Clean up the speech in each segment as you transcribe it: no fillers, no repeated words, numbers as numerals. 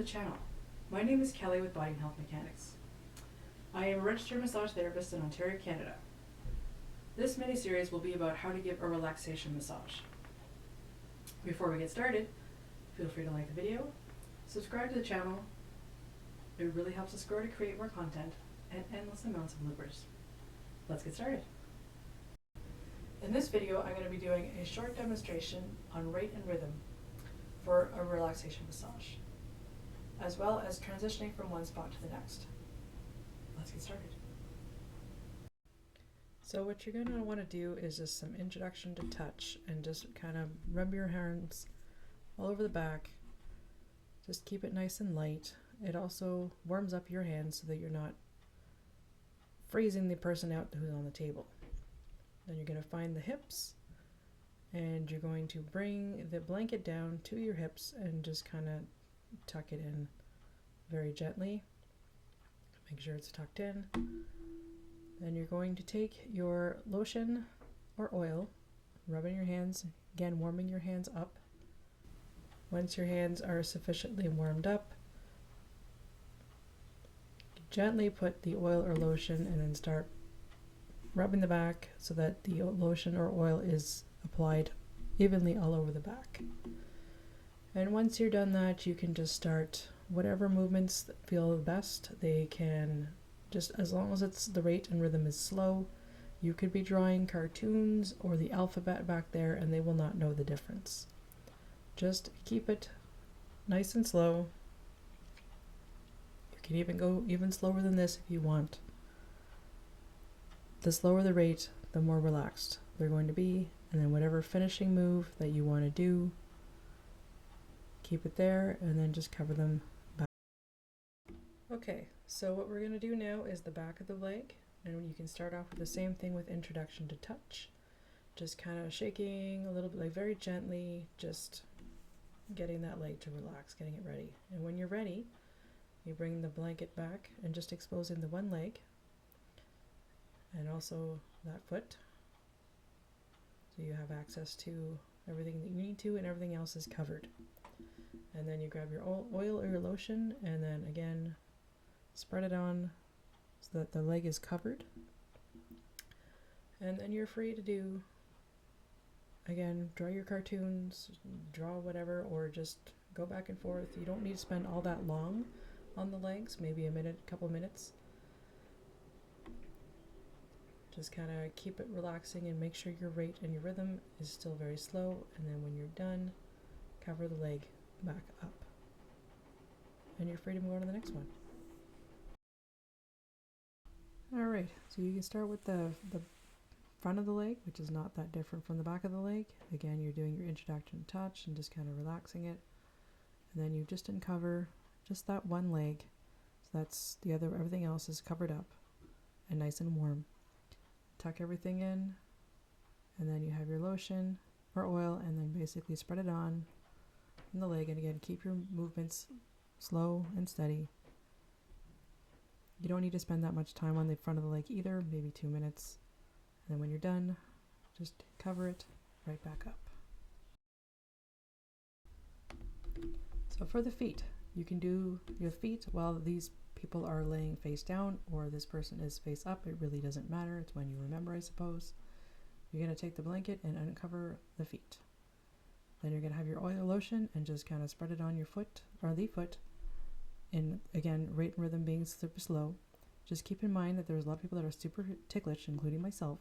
the channel. My name is Kelly with Body and Health Mechanics. I am a registered massage therapist in Ontario, Canada. This mini-series will be about how to give a relaxation massage. Before we get started, feel free to like the video, subscribe to the channel. It really helps us grow to create more content and endless amounts of bloopers. Let's get started. In this video, I'm going to be doing a short demonstration on rate and rhythm for a relaxation massage, as well as transitioning from one spot to the next. Let's get started. So what you're going to want to do is just some introduction to touch and just kind of rub your hands all over the back. Just keep it nice and light. It also warms up your hands so that you're not freezing the person out who's on the table. Then you're going to find the hips and you're going to bring the blanket down to your hips and just kind of tuck it in very gently. Make sure it's tucked in. Then you're going to take your lotion or oil, rub in your hands, again warming your hands up. Once your hands are sufficiently warmed up, gently put the oil or lotion and then start rubbing the back so that the lotion or oil is applied evenly all over the back. And once you're done that, you can just start whatever movements feel the best. They can just, as long as it's the rate and rhythm is slow, you could be drawing cartoons or the alphabet back there and they will not know the difference. Just keep it nice and slow. You can even go even slower than this if you want. The slower the rate, the more relaxed they're going to be, and then whatever finishing move that you want to do, keep it there and then just cover them back. Okay, so what we're going to do now is the back of the leg, and you can start off with the same thing with introduction to touch. Just kind of shaking a little bit, like very gently, just getting that leg to relax, getting it ready. And when you're ready, you bring the blanket back and just exposing the one leg and also that foot, so you have access to everything that you need to and everything else is covered. And then you grab your oil or your lotion and then again spread it on so that the leg is covered. And then you're free to do, again, draw your cartoons, draw whatever, or just go back and forth. You don't need to spend all that long on the legs, maybe a minute, a couple minutes. Just kind of keep it relaxing and make sure your rate and your rhythm is still very slow. And then when you're done, cover the leg back up. And you're free to move on to the next one. Alright, so you can start with the front of the leg, which is not that different from the back of the leg. Again, you're doing your introduction touch and just kind of relaxing it. And then you just uncover just that one leg. So that's the other, everything else is covered up and nice and warm. Tuck everything in, and then you have your lotion or oil, and then basically spread it on the leg. And again, keep your movements slow and steady. You don't need to spend that much time on the front of the leg either, maybe 2 minutes. And then when you're done, just cover it right back up. So for the feet, you can do your feet while these people are laying face down or this person is face up. It really doesn't matter. It's when you remember, I suppose. You're going to take the blanket and uncover the feet. Then you're going to have your oil lotion and just kind of spread it on your foot or the foot. And again, rate and rhythm being super slow. Just keep in mind that there's a lot of people that are super ticklish, including myself,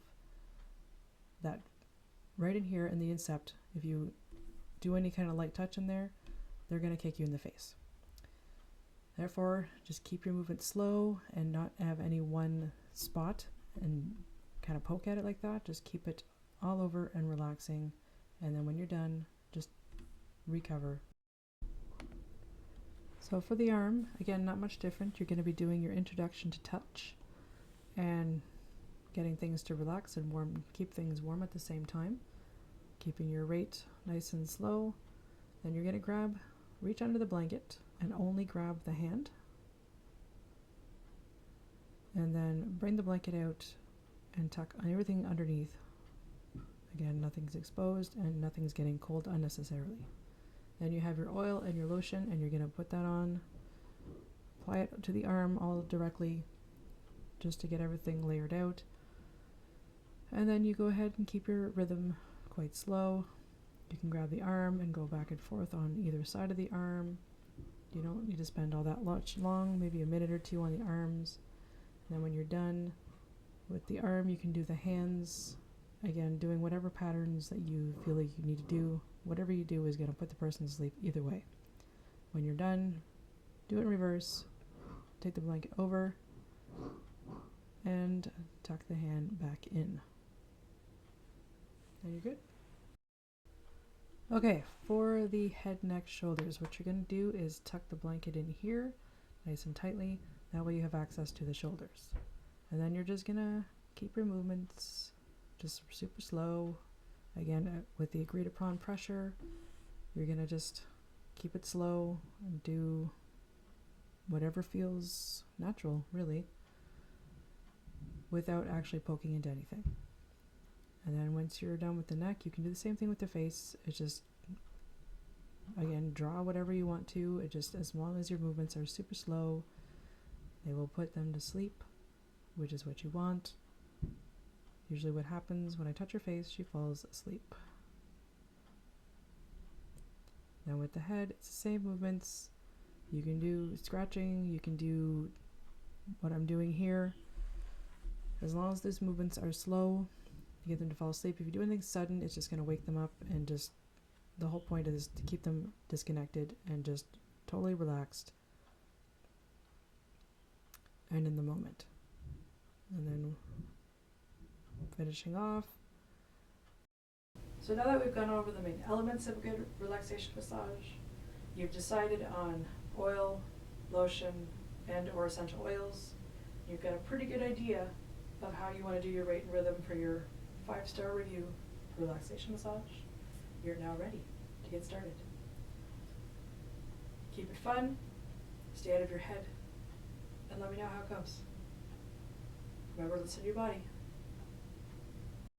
that right in here in the incept, if you do any kind of light touch in there, they're going to kick you in the face. Therefore, just keep your movement slow and not have any one spot and kind of poke at it like that. Just keep it all over and relaxing. And then when you're done, just recover. So for the arm, again, not much different. You're going to be doing your introduction to touch and getting things to relax and warm, keep things warm at the same time. Keeping your rate nice and slow. Then you're going to reach under the blanket and only grab the hand. And then bring the blanket out and tuck everything underneath. Again, nothing's exposed and nothing's getting cold unnecessarily. Then you have your oil and your lotion and you're going to put that on apply it to the arm all directly just to get everything layered out. And then you go ahead and keep your rhythm quite slow. You can grab the arm and go back and forth on either side of the arm. You don't need to spend all that much long, maybe a minute or two on the arms. And then when you're done with the arm, you can do the hands. Again, doing whatever patterns that you feel like you need to do. Whatever you do is going to put the person to sleep either way. When you're done, do it in reverse. Take the blanket over and tuck the hand back in. And you're good. Okay, for the head, neck, shoulders, what you're going to do is tuck the blanket in here nice and tightly. That way you have access to the shoulders. And then you're just going to keep your movements just super slow. Again, with the agreed upon pressure, you're going to just keep it slow and do whatever feels natural, really, without actually poking into anything. And then once you're done with the neck, you can do the same thing with the face. It's just, again, draw whatever you want to. It just, as long as your movements are super slow, they will put them to sleep, which is what you want. Usually what happens when I touch her face, she falls asleep. Now with the head, it's the same movements. You can do scratching, you can do what I'm doing here. As long as those movements are slow, you get them to fall asleep. If you do anything sudden, it's just going to wake them up, and just the whole point is to keep them disconnected and just totally relaxed and in the moment. And then finishing off. So now that we've gone over the main elements of a good relaxation massage, you've decided on oil, lotion, and or essential oils. You've got a pretty good idea of how you want to do your rate and rhythm for your 5-star review relaxation massage. You're now ready to get started. Keep it fun, stay out of your head, and let me know how it goes. Remember, listen to your body.